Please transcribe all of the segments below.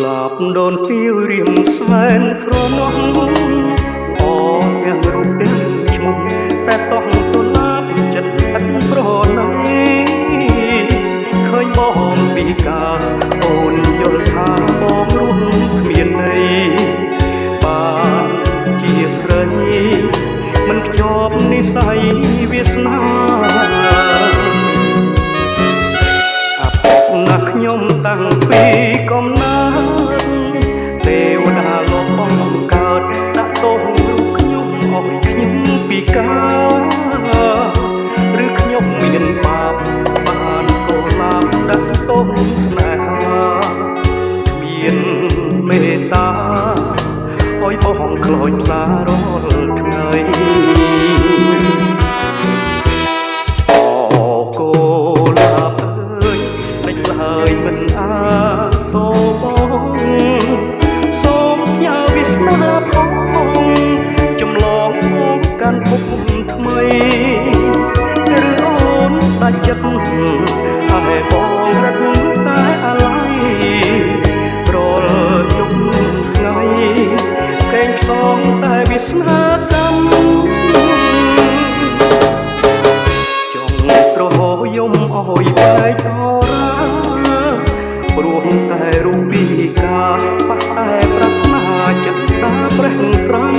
លាបដូនពីរៀមសែនស្រនោះអទាំងរូបទាំងឈ្មោះតែតោះទូលាបចិត្តឥតប្រណីឃើញបងពីការអូនយល់ថាបងរួមគ្មានន័យបានជាស្រីមិនខ្ជាប់និស័យវាសនាអាពកណាស់ខ្ញុំតាំងពីកំណើតទេវតាលោកបងកើតដាក់ទោសរូបខ្ញុំអស់ខ្ញុំពីការឬខ្ញុំមានបាបបានកុលាបដាក់ទោសស្នេហាគ្មានមេត្តាអើយបងខ្លោចផ្សាររាល់ថ្ងៃកូលាបអើយមិនឡើយមិនអាសូរបងសូមយ៉ាវិស្នាផងចម្លងមកកាន់ភពថ្មីឬអូនដាច់ចិត្តឲ្យបងរត់តែអាឡ័យរាល់យប់ថ្ងៃកេងផ្សងតែវាស្នាកម្មចង់ប្រហោយំអើយបែកអរាព្រោះតែរូបពីការប៉ះតែប្រាថ្នាចិត្តតាប្រេះស្រំ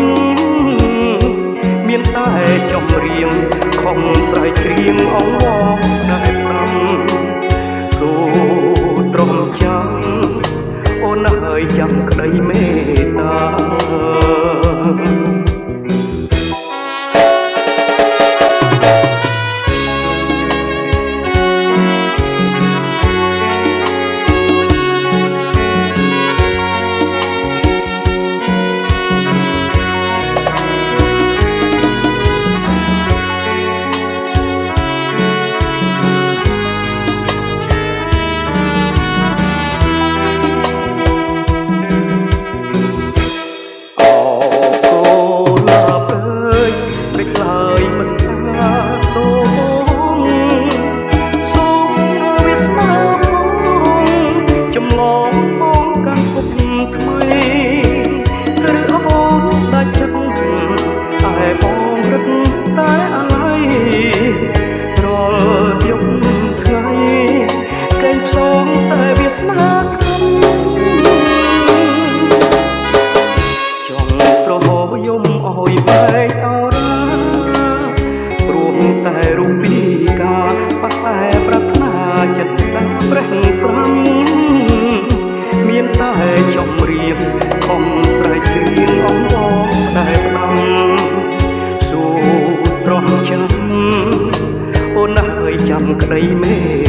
មានតែចំរៀងខំស្រែកច្រៀងអងវងតែប្រាំសូត្រមចាំអូនហើយចាំក្តីមេត្តាតែរូបពីការប៉ះតែប្រាថ្នាចិត្តតាប្រេះស្រំមានតែចំរៀងខំស្រែកច្រៀងអងវងតែផ្ដាំសូត្រមចាំអូនហើយចាំក្តីមេ